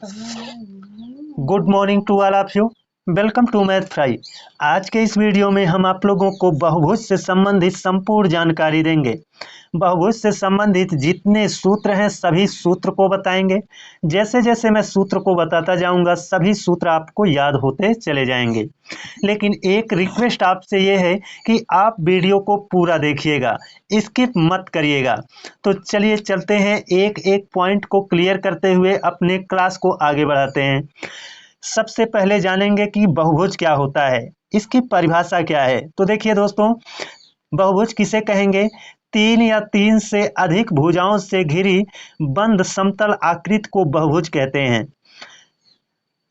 Good morning to all of you. Welcome to math fry. आज के इस video में हम आप लोगों को बहुभुज से संबंधित संपूर्ण जानकारी देंगे। बहुभुज से संबंधित जितने सूत्र हैं सभी सूत्र को बताएंगे। जैसे जैसे मैं सूत्र को बताता जाऊंगा सभी सूत्र आपको याद होते चले जाएंगे। लेकिन एक रिक्वेस्ट आपसे ये है कि आप वीडियो को पूरा देखिएगा, स्किप मत करिएगा। तो चलिए चलते हैं, एक एक पॉइंट को क्लियर करते हुए अपने क्लास को आगे बढ़ाते हैं। सबसे पहले जानेंगे कि बहुभुज क्या होता है, इसकी परिभाषा क्या है। तो देखिए दोस्तों, बहुभुज किसे कहेंगे? तीन या तीन से अधिक भुजाओं से घिरी बंद समतल आकृति को बहुभुज कहते हैं।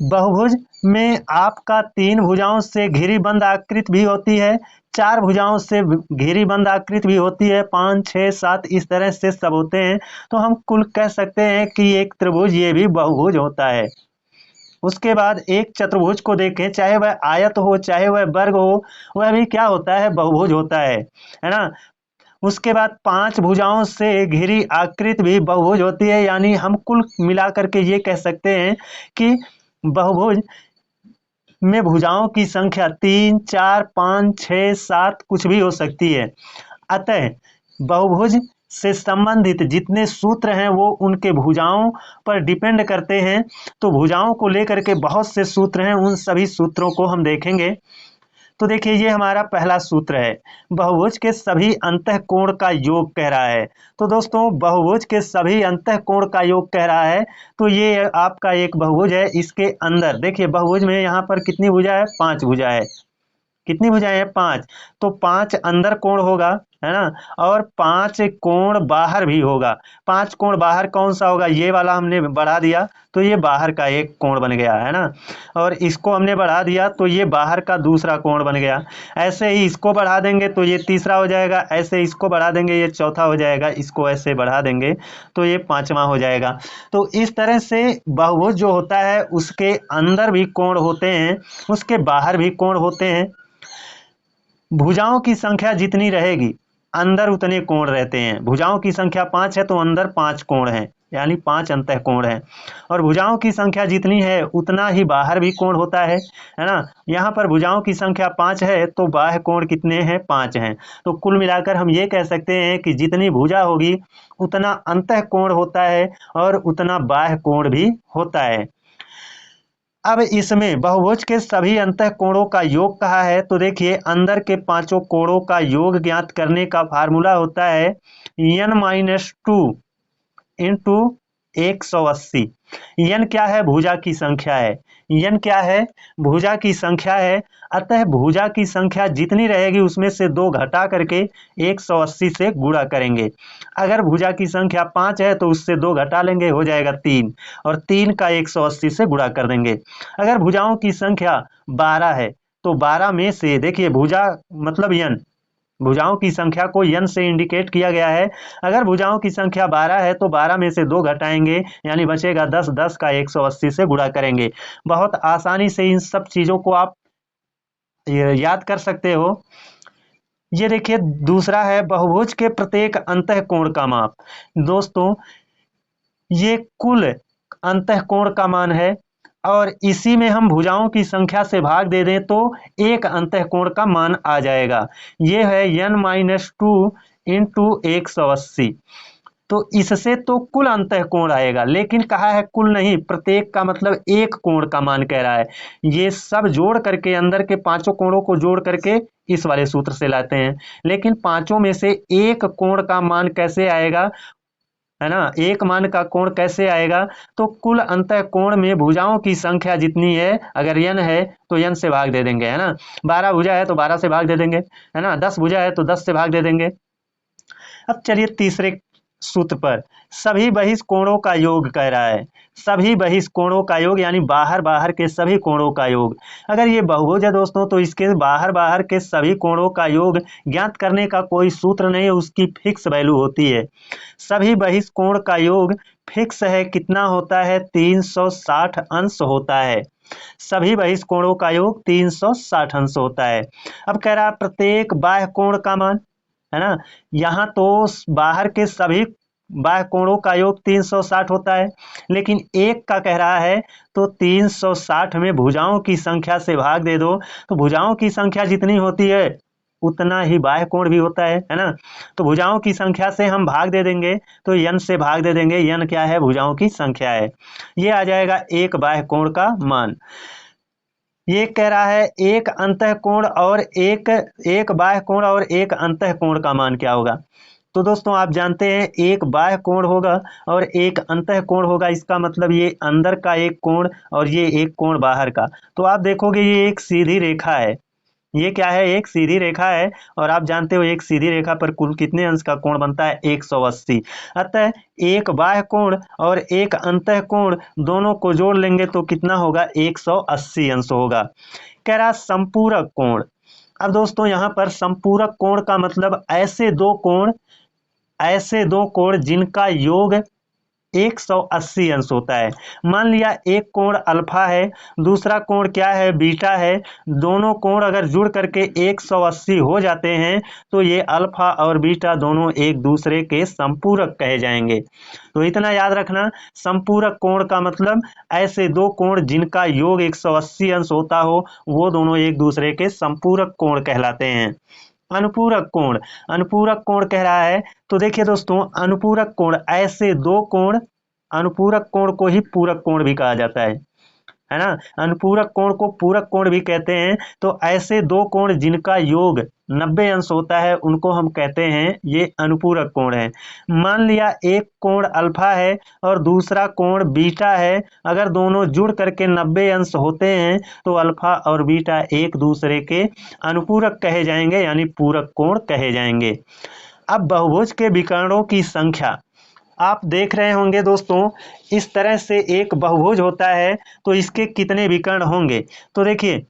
बहुभुज में आपका तीन भुजाओं से घिरी बंद आकृति भी होती है, चार भुजाओं से घिरी बंद आकृति भी होती है, 5, 6, 7 इस तरह से सब होते हैं। तो हम कुल कह सकते हैं कि एक त्रिभुज ये भी बहुभुज होता है। उसके बाद एक चतुर्भुज को देखें, चाहे वह आयत हो चाहे वह वर्ग हो, वह भी क्या होता है? बहुभुज होता है ना। उसके बाद पांच भुजाओं से घिरी आकृति भी बहुभुज होती है। यानी हम कुल मिला करके ये कह सकते हैं कि बहुभुज में भुजाओं की संख्या 3, 4, 5, 6, 7 कुछ भी हो सकती है। अतः बहुभुज से संबंधित जितने सूत्र हैं वो उनके भुजाओं पर डिपेंड करते हैं। तो भुजाओं को लेकर के बहुत से सूत्र हैं, उन सभी सूत्रों को हम देखेंगे। तो देखिए, ये हमारा पहला सूत्र है, बहुभुज के सभी अंतःकोण का योग कह रहा है। तो दोस्तों, बहुभुज के सभी अंतःकोण का योग कह रहा है। तो ये आपका एक बहुभुज है, इसके अंदर देखिए बहुभुज में यहाँ पर कितनी भुजा है? 5 भुजा है। कितनी भुजाएं हैं? 5। तो 5 अंदर कोण होगा, है ना, और 5 कोण बाहर भी होगा। 5 कोण बाहर कौन सा होगा? ये वाला हमने बढ़ा दिया तो ये बाहर का एक कोण बन गया, है ना। और इसको हमने बढ़ा दिया तो ये बाहर का दूसरा कोण बन गया। ऐसे ही इसको बढ़ा देंगे तो ये तीसरा हो जाएगा, ऐसे इसको बढ़ा देंगे ये चौथा हो जाएगा, इसको ऐसे बढ़ा देंगे तो ये पांचवा हो जाएगा। तो इस तरह से बहुभुज जो होता है उसके अंदर भी कोण होते हैं, उसके बाहर भी कोण होते हैं। भुजाओं की संख्या जितनी रहेगी अंदर उतने कोण रहते हैं। भुजाओं की संख्या 5 है तो अंदर 5 कोण हैं, यानी 5 अंतःकोण हैं। और भुजाओं की संख्या जितनी है उतना ही बाहर भी कोण होता है ना। यहाँ पर भुजाओं की संख्या 5 है तो बाह्य कोण कितने हैं? 5 हैं। तो कुल मिलाकर हम ये कह सकते हैं कि जितनी भुजा होगी उतना अंतःकोण होता है और उतना बाह्य कोण भी होता है। अब इसमें बहुभुज के सभी अंतःकोणों का योग कहा है। तो देखिए, अंदर के पांचों कोणों का योग ज्ञात करने का फार्मूला होता है n-2 इंटू 180। n क्या है? भुजा की संख्या है। n क्या है? भुजा की संख्या है। अतः भुजा की संख्या जितनी रहेगी उसमें से 2 घटा करके 180 से गुणा करेंगे। अगर भुजा की संख्या 5 है तो उससे 2 घटा लेंगे, हो जाएगा 3, और 3 का 180 से गुणा कर देंगे। अगर भुजाओं की संख्या 12 है तो 12 में से देखिए, भुजा मतलब n, भुजाओं की संख्या को n से इंडिकेट किया गया है। अगर भुजाओं की संख्या 12 है तो 12 में से 2 घटाएंगे, यानी बचेगा 10, 10 का 180 से गुणा करेंगे। बहुत आसानी से इन सब चीजों को आप याद कर सकते हो। ये देखिए, दूसरा है बहुभुज के प्रत्येक अंतःकोण का माप। दोस्तों, ये कुल अंतःकोण का मान है और इसी में हम भुजाओं की संख्या से भाग दे दें तो एक अंतःकोण का मान आ जाएगा। ये है n-2 इंटू 180। तो इससे तो कुल अंतःकोण आएगा, लेकिन कहा है कुल नहीं, प्रत्येक का मतलब एक कोण का मान कह रहा है। ये सब जोड़ करके, अंदर के पांचों कोणों को जोड़ करके इस वाले सूत्र से लाते हैं। लेकिन पांचों में से एक कोण का मान कैसे आएगा, है ना, एक मान का कोण कैसे आएगा? तो कुल अंतःकोण में भुजाओं की संख्या जितनी है, अगर n है तो n से भाग दे देंगे, है ना। 12 भुजा है तो 12 से भाग दे देंगे, है ना। 10 भुजा है तो 10 से भाग दे देंगे। अब चलिए तीसरे सूत्र पर, सभी बहिष्कोणों का योग कह रहा है। सभी बहिष्कोणों का योग यानी बाहर बाहर के सभी कोणों का योग। अगर ये बहुभुज है दोस्तों तो इसके बाहर बाहर के सभी कोणों का योग ज्ञात करने का कोई सूत्र नहीं है, उसकी फिक्स वैल्यू होती है। सभी बहिष्कोण का योग फिक्स है, कितना होता है? 360 अंश होता है। सभी बहिष्कोणों का योग 360 अंश होता है। अब कह रहा है प्रत्येक बाह्य कोण का मान, है ना। यहाँ तो बाहर के सभी बाह्य कोणों का योग 360 होता है, लेकिन एक का कह रहा है तो 360 में भुजाओं की संख्या से भाग दे दो, तो भुजाओं की संख्या जितनी होती है उतना ही बाह्य कोण भी होता है ना। तो भुजाओं की संख्या से हम भाग दे देंगे, तो n से भाग दे देंगे, n क्या है, भुजाओं की संख्या है। ये आ जाएगा एक बाह्य कोण का मान। ये कह रहा है एक अंतःकोण और एक बाह्य कोण और एक अंतःकोण का मान क्या होगा। तो दोस्तों आप जानते हैं एक बाह्य कोण होगा और एक अंतःकोण होगा, इसका मतलब ये अंदर का एक कोण और ये एक कोण बाहर का। तो आप देखोगे ये एक सीधी रेखा है, ये क्या है, एक सीधी रेखा है, और आप जानते हो एक सीधी रेखा पर कुल कितने अंश का कोण बनता है, 180। अतः एक बाह्य कोण और एक अंतःकोण दोनों को जोड़ लेंगे तो कितना होगा, 180 अंश होगा। कह रहा संपूरक कोण। अब दोस्तों यहाँ पर संपूरक कोण का मतलब ऐसे दो कोण जिनका योग 180 अंश होता है। मान लिया एक कोण अल्फा है, दूसरा कोण क्या है, बीटा है। दोनों कोण अगर जुड़ करके 180 हो जाते हैं तो ये अल्फा और बीटा दोनों एक दूसरे के संपूरक कहे जाएंगे। तो इतना याद रखना, संपूरक कोण का मतलब ऐसे दो कोण जिनका योग 180 अंश होता हो, वो दोनों एक दूसरे के संपूरक कोण कहलाते हैं। अनुपूरक कोण कह रहा है, तो देखिए दोस्तों अनुपूरक कोण ऐसे दो कोण, अनुपूरक कोण को ही पूरक कोण भी कहा जाता है ना। अनुपूरक कोण को पूरक कोण भी कहते हैं। तो ऐसे दो कोण जिनका योग 90 अंश होता है उनको हम कहते हैं ये अनुपूरक कोण है। मान लिया एक कोण अल्फा है और दूसरा कोण बीटा है, अगर दोनों जुड़ करके 90 अंश होते हैं तो अल्फा और बीटा एक दूसरे के अनुपूरक कहे जाएंगे, यानी पूरक कोण कहे जाएंगे। अब बहुभुज के विकर्णों की संख्या आप देख रहे होंगे दोस्तों, इस तरह से एक बहुभुज होता है तो इसके कितने विकर्ण होंगे। तो देखिए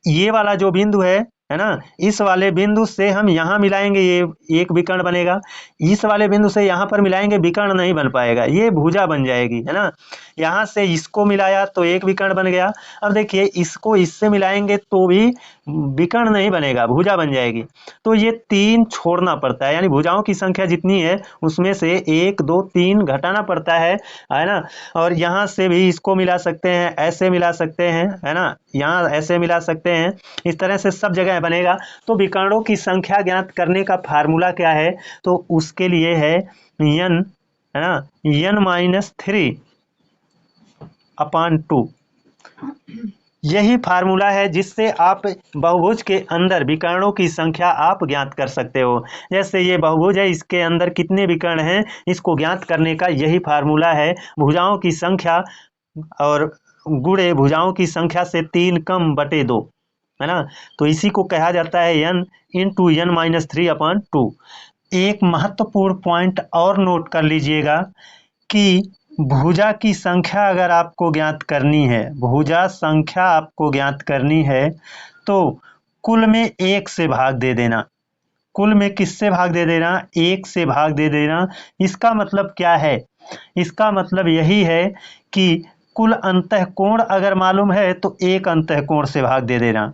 ये वाला जो बिंदु है ना, इस वाले बिंदु से हम यहाँ मिलाएंगे, ये एक विकर्ण बनेगा। इस वाले बिंदु से यहाँ पर मिलाएंगे, विकर्ण नहीं बन पाएगा, ये भुजा बन जाएगी, है ना। यहाँ से इसको मिलाया तो एक विकर्ण बन गया। अब देखिए इसको इससे मिलाएंगे तो भी विकर्ण नहीं बनेगा, भुजा बन जाएगी। तो ये 3 छोड़ना पड़ता है, यानी भुजाओं की संख्या जितनी है उसमें से 1 2 3 घटाना पड़ता है ना। और यहाँ से भी इसको मिला सकते हैं, ऐसे मिला सकते हैं, है ना, यहाँ ऐसे मिला सकते हैं, इस तरह से सब जगह बनेगा। तो विकर्णों की संख्या ज्ञात करने का फार्मूला क्या है, तो उसके लिए है n, है ना, n-3/2। यही फार्मूला है जिससे आप बहुभुज के अंदर विकर्णों की संख्या आप ज्ञात कर सकते हो। जैसे ये बहुभुज है, इसके अंदर कितने विकर्ण हैं, इसको ज्ञात करने का यही फार्मूला है। भुजाओं की संख्या और गुणे भुजाओं की संख्या से 3 कम बटे 2, है ना। तो इसी को कहा जाता है n × n-3/2। एक महत्वपूर्ण पॉइंट और नोट कर लीजिएगा कि भुजा की संख्या अगर आपको ज्ञात करनी है, भुजा संख्या आपको ज्ञात करनी है तो कुल में 1 से भाग दे देना। कुल में किससे भाग दे देना, 1 से भाग दे देना। इसका मतलब क्या है, इसका मतलब यही है कि कुल अंतःकोण अगर मालूम है तो एक अंतःकोण से भाग दे देना।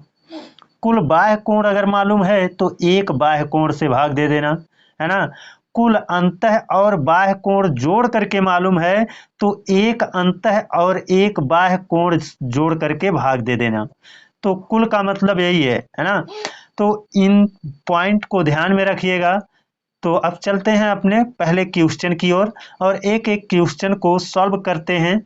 कुल बाह्य कोण अगर मालूम है तो एक बाह्य कोण से भाग दे देना, है ना। कुल अंतः और बाह्य कोण जोड़ करके मालूम है तो एक अंतः और एक बाह्य कोण जोड़ करके भाग दे देना। तो कुल का मतलब यही है ना। तो इन पॉइंट को ध्यान में रखिएगा। तो अब चलते हैं अपने पहले क्वेश्चन की ओर और एक एक क्वेश्चन को सॉल्व करते हैं।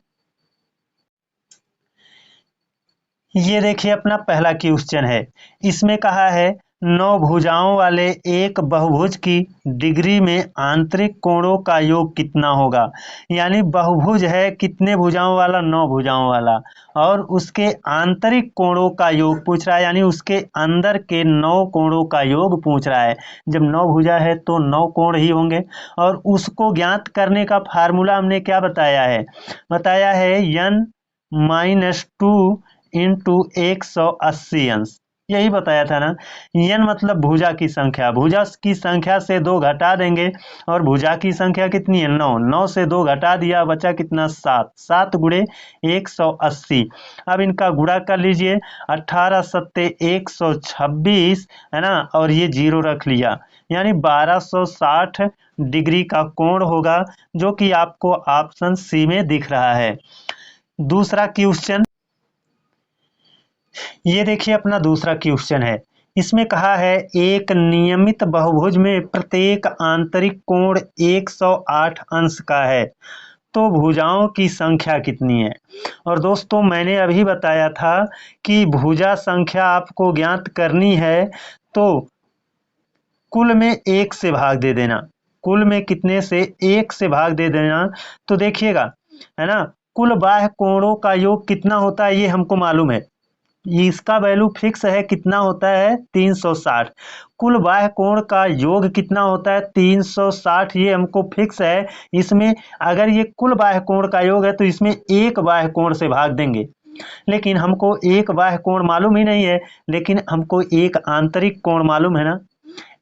ये देखिए अपना पहला क्वेश्चन है, इसमें कहा है 9 भुजाओं वाले एक बहुभुज की डिग्री में आंतरिक कोणों का योग कितना होगा। यानी बहुभुज है कितने भुजाओं वाला, 9 भुजाओं वाला, और उसके आंतरिक कोणों का योग पूछ रहा है, यानी उसके अंदर के 9 कोणों का योग पूछ रहा है। जब 9 भुजा है तो 9 कोण ही होंगे, और उसको ज्ञात करने का फार्मूला हमने क्या बताया है, n-2 × 180 अंश। यही बताया था ना। n मतलब भुजा की संख्या, भुजा की संख्या से 2 घटा देंगे और भुजा की संख्या कितनी है 9, 9 से 2 घटा दिया बचा कितना 7, 7 गुणे 180। अब इनका गुणा कर लीजिए, 18 सत्ते 126 है ना, और ये 0 रख लिया, यानी 1260 डिग्री का कोण होगा, जो कि आपको ऑप्शन सी में दिख रहा है। दूसरा क्वेश्चन, ये देखिए अपना दूसरा क्वेश्चन है। इसमें कहा है एक नियमित बहुभुज में प्रत्येक आंतरिक कोण 108 अंश का है, तो भुजाओं की संख्या कितनी है। और दोस्तों मैंने अभी बताया था कि भुजा संख्या आपको ज्ञात करनी है तो कुल में 1 से भाग दे देना, कुल में कितने से 1 से भाग दे देना। तो देखिएगा है ना, कुल बाह्य कोणों का योग कितना होता है ये हमको मालूम है, इसका वैल्यू फिक्स है, कितना होता है 360। कुल बाह्य कोण का योग कितना होता है 360, ये हमको फिक्स है। इसमें अगर ये कुल बाह्य कोण का योग है तो इसमें एक बाह्य कोण से भाग देंगे, लेकिन हमको एक बाह्य कोण मालूम ही नहीं है, लेकिन हमको एक आंतरिक कोण मालूम है ना।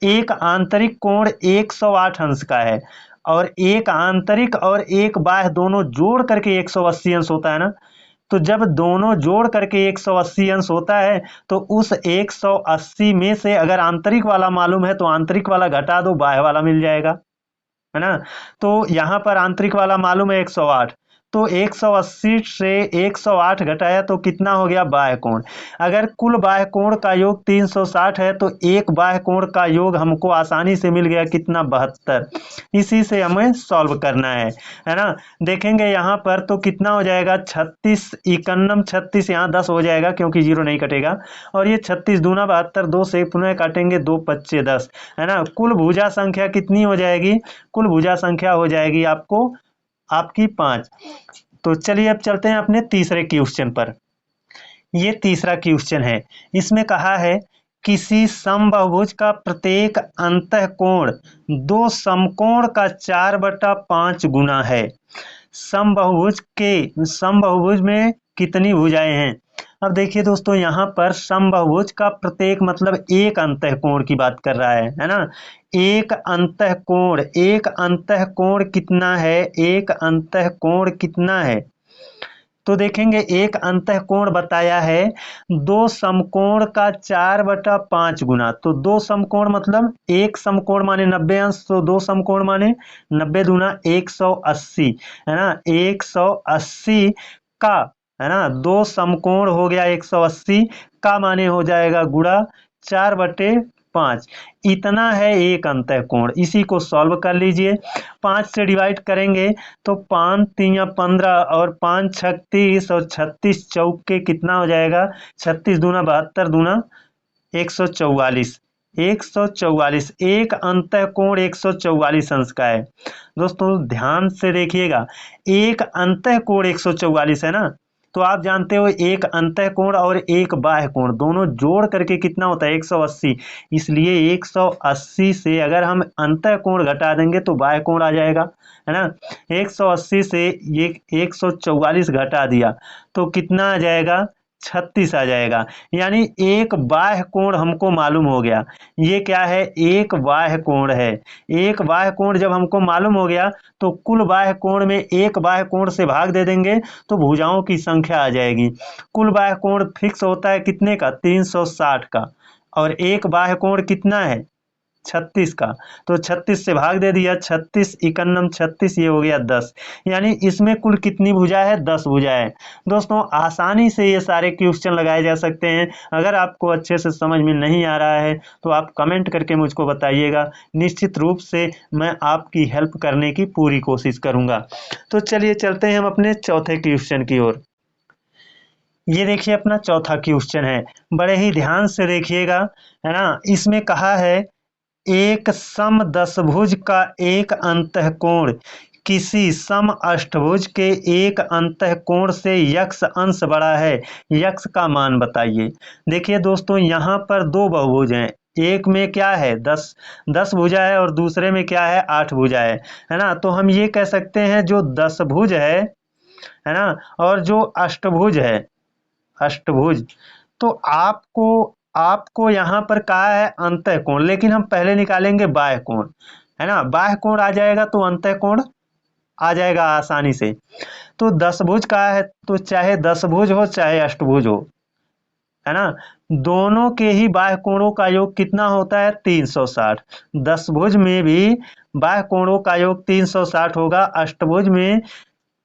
एक आंतरिक कोण 108 अंश का है, और एक आंतरिक और एक बाह्य दोनों जोड़ करके 180 अंश होता है ना। तो जब दोनों जोड़ करके 180 अंश होता है तो उस 180 में से अगर आंतरिक वाला मालूम है तो आंतरिक वाला घटा दो, बाह्य वाला मिल जाएगा, है ना। तो यहाँ पर आंतरिक वाला मालूम है 108, तो 180 से 108 घटाया तो कितना हो गया बाह्य कोण। अगर कुल बाह्य कोण का योग 360 है तो एक बाह्य कोण का योग हमको आसानी से मिल गया, कितना 72। इसी से हमें सॉल्व करना है ना। देखेंगे यहाँ पर तो कितना हो जाएगा 36 इकन्नम 36, यहाँ 10 हो जाएगा क्योंकि 0 नहीं कटेगा, और ये 36 दूना 72, 2 से पुनः काटेंगे 2 पच्चे 10, है ना। कुल भुजा संख्या कितनी हो जाएगी, कुल भुजा संख्या हो जाएगी आपको आपकी 5। तो चलिए अब चलते हैं अपने तीसरे क्वेश्चन पर। ये तीसरा क्वेश्चन है, इसमें कहा है किसी समबाहुभुज का प्रत्येक अंतःकोण दो समकोण का 4/5 गुना है। समबाहुभुज में कितनी भुजाएं हैं। अब देखिए दोस्तों, यहाँ पर समबाहुभुज का प्रत्येक मतलब एक अंतःकोण की बात कर रहा है ना। एक अंतःकोण कितना है, एक अंतःकोण कितना है। तो देखेंगे एक अंतःकोण बताया है दो समकोण का 4/5 गुना। तो दो समकोण मतलब एक समकोण माने 90 अंश, तो दो समकोण माने 90 दूना 180, है ना। 180 का, है ना, दो समकोण हो गया 180 का माने हो जाएगा गुणा 4/5, इतना है एक अंतःकोण। इसी को सॉल्व कर लीजिए, 5 से डिवाइड करेंगे तो 5 3 15 और 5 36 और 36 चौके कितना हो जाएगा 36 दूना 72 दूना 144, 144 एक अंतःकोण 144 अंश का है। दोस्तों ध्यान से देखिएगा, एक अंतःकोण 144 है ना, तो आप जानते हो एक अंतःकोण और एक बाह्य कोण दोनों जोड़ करके कितना होता है 180, इसलिए 180 से अगर हम अंतःकोण घटा देंगे तो बाह्य कोण आ जाएगा, है ना। 180 से ये 144 घटा दिया तो कितना आ जाएगा 36 आ जाएगा, यानी एक बाह्य कोण हमको मालूम हो गया। ये क्या है, एक बाह्य कोण है। एक बाह्य कोण जब हमको मालूम हो गया तो कुल बाह्य कोण में एक बाह्य कोण से भाग दे देंगे तो भुजाओं की संख्या आ जाएगी। कुल बाह्य कोण फिक्स होता है कितने का 360 का, और एक बाह्य कोण कितना है 36 का, तो 36 से भाग दे दिया, 36 इकन्नम 36, ये हो गया 10, यानी इसमें कुल कितनी भुजा है 10 भुजा है। दोस्तों आसानी से ये सारे क्वेश्चन लगाए जा सकते हैं। अगर आपको अच्छे से समझ में नहीं आ रहा है तो आप कमेंट करके मुझको बताइएगा, निश्चित रूप से मैं आपकी हेल्प करने की पूरी कोशिश करूंगा। तो चलिए चलते हैं हम अपने चौथे क्वेश्चन की ओर। ये देखिए अपना चौथा क्वेश्चन है, बड़े ही ध्यान से देखिएगा, है ना। इसमें कहा है एक सम दशभुज का एक अंतःकोण किसी सम अष्टभुज के एक अंतःकोण से यक्ष अंश बड़ा है, यक्ष का मान बताइए। देखिए दोस्तों यहाँ पर दो बहुभुज हैं, एक में क्या है 10 भुजा है और दूसरे में क्या है 8 भुजा है ना। तो हम ये कह सकते हैं जो दशभुज है ना, और जो अष्टभुज है, अष्टभुज, तो आपको आपको यहाँ पर कहा है अंतः कोण, लेकिन हम पहले निकालेंगे बाह्य कोण, है ना। बाह्य कोण आ जाएगा तो अंतः कोण आ जाएगा आसानी से। तो दशभुज कहा है तो चाहे दशभुज हो चाहे अष्टभुज हो, है ना, दोनों के ही बाह्य कोणों का योग कितना होता है 360। दशभुज में भी बाह्य कोणों का योग 360 होगा, अष्टभुज में,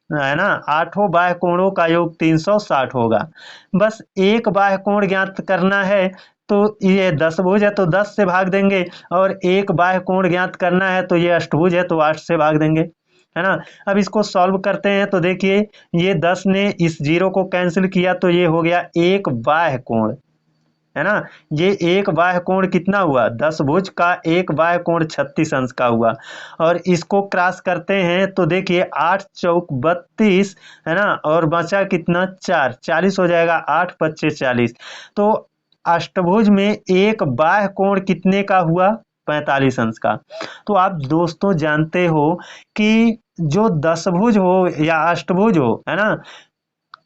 है ना, आठों बाह्य कोणों का योग 360 होगा। बस एक बाह्य कोण ज्ञात करना है, तो ये दशभुज है तो 10 से भाग देंगे, और एक बाह्य कोण ज्ञात करना है तो ये अष्टभुज है तो 8 से भाग देंगे, है ना। अब इसको सॉल्व करते हैं तो देखिए ये 10 ने इस जीरो को कैंसिल किया तो ये हो गया एक बाह्य कोण, है ना। ये एक बाह्य कोण कितना हुआ, दशभुज का एक बाह्य कोण 36 अंश का हुआ। और इसको क्रॉस करते हैं तो देखिए 8 चौक 32, है ना, और बचा कितना 4, 40 हो जाएगा, 8 पच्चे 40। तो अष्टभुज में एक बाह्य कोण कितने का हुआ 45 अंश का। तो आप दोस्तों जानते हो कि जो दशभुज हो या अष्टभुज हो, है ना,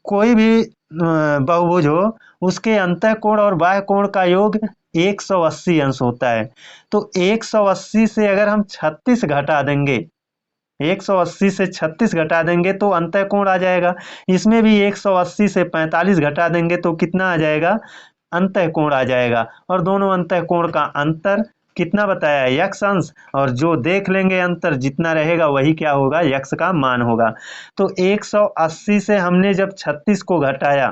कोई भी बहुभुज हो, उसके अंतः कोण और बाह्य कोण का योग 180 अंश होता है। तो 180 से अगर हम 36 घटा देंगे, 180 से 36 घटा देंगे तो अंतः कोण आ जाएगा। इसमें भी 180 से 45 घटा देंगे तो कितना आ जाएगा, अंतः कोण आ जाएगा। और दोनों अंतः कोण का अंतर कितना बताया है, यक्ष अंश, और जो देख लेंगे अंतर जितना रहेगा वही क्या होगा, यक्ष का मान होगा। तो 180 से हमने जब 36 को घटाया,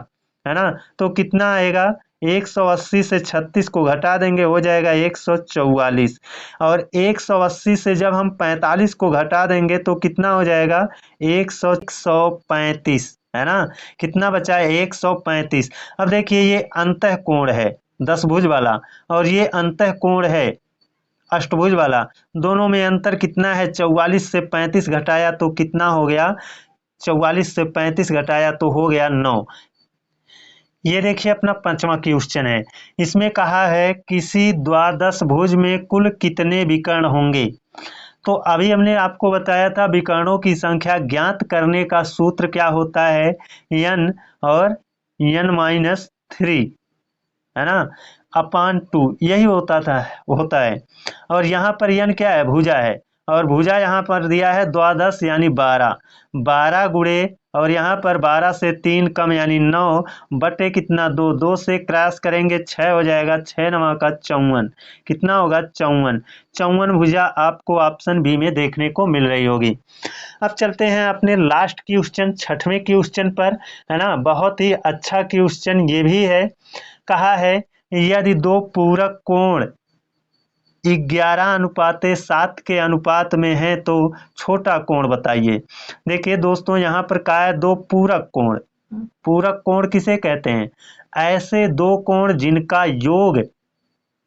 है ना, तो कितना आएगा, 180 से 36 को घटा देंगे हो जाएगा 144। और 180 से जब हम 45 को घटा देंगे तो कितना हो जाएगा 135, है ना। कितना बचा है 135। अब देखिए ये अंतः कोण है दशभुज वाला, और ये अंतः कोण है अष्टभुज वाला, दोनों में अंतर कितना है, 44 से 35 घटाया तो कितना हो गया, 44 से 35 घटाया तो हो गया 9। ये देखिए अपना 5वां क्वेश्चन है। इसमें कहा है किसी द्वादश भुज में कुल कितने विकर्ण होंगे। तो अभी हमने आपको बताया था विकर्णों की संख्या ज्ञात करने का सूत्र क्या होता है, n और n-3, है ना, अपान 2, यही होता है। और यहाँ पर n क्या है, भुजा है, और भुजा यहाँ पर दिया है द्वादश यानी 12 गुणे, और यहाँ पर 12 से 3 कम यानी 9 बटे कितना 2, 2 से क्रॉस करेंगे 6 हो जाएगा, 6 9 का 54, कितना होगा 54। 54 भुजा आपको ऑप्शन बी में देखने को मिल रही होगी। अब चलते हैं अपने लास्ट क्वेश्चन 6वें क्वेश्चन पर, है ना। बहुत ही अच्छा क्वेश्चन ये भी है। कहा है यदि दो पूरक कोण 11:7 के अनुपात में है तो छोटा कोण बताइए। देखिए दोस्तों यहाँ पर कहा है दो पूरक कोण। पूरक कोण किसे कहते हैं, ऐसे दो कोण जिनका योग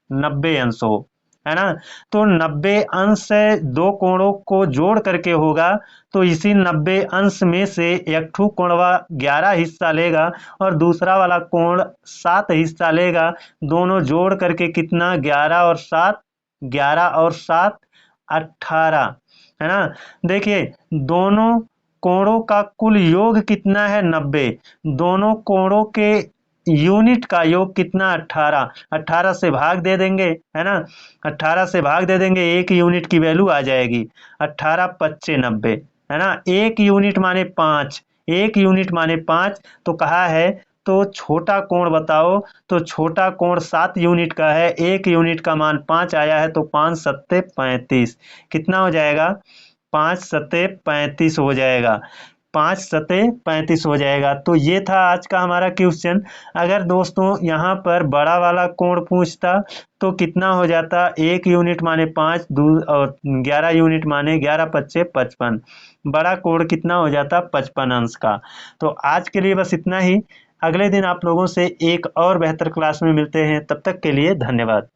90 अंश हो, है ना। तो 90 अंश से दो कोणों को जोड़ करके होगा, तो इसी 90 अंश में से एक ठू कोणवा 11 हिस्सा लेगा और दूसरा वाला कोण 7 हिस्सा लेगा। दोनों जोड़ करके कितना 11 और 7, 11 और 7 18, है ना। देखिए दोनों कोणों का कुल योग कितना है 90, दोनों कोणों के यूनिट का योग कितना 18, 18 से भाग दे देंगे, है ना, 18 से भाग दे देंगे, एक यूनिट की वैल्यू आ जाएगी 18 पच्चे 90, है ना। एक यूनिट माने 5, एक यूनिट माने 5। तो कहा है तो छोटा कोण बताओ, तो छोटा कोण 7 यूनिट का है, एक यूनिट का मान 5 आया है, तो 5 सत्ते 35, कितना हो जाएगा 5 सत्ते 35 हो जाएगा, 5 सत्ते 35 हो जाएगा। तो ये था आज का हमारा क्वेश्चन। अगर दोस्तों यहाँ पर बड़ा वाला कोण पूछता तो कितना हो जाता, एक यूनिट माने 5 और 11 यूनिट माने 11 पच्चे 55, बड़ा कोण कितना हो जाता 55 अंश का। तो आज के लिए बस इतना ही। अगले दिन आप लोगों से एक और बेहतर क्लास में मिलते हैं, तब तक के लिए धन्यवाद।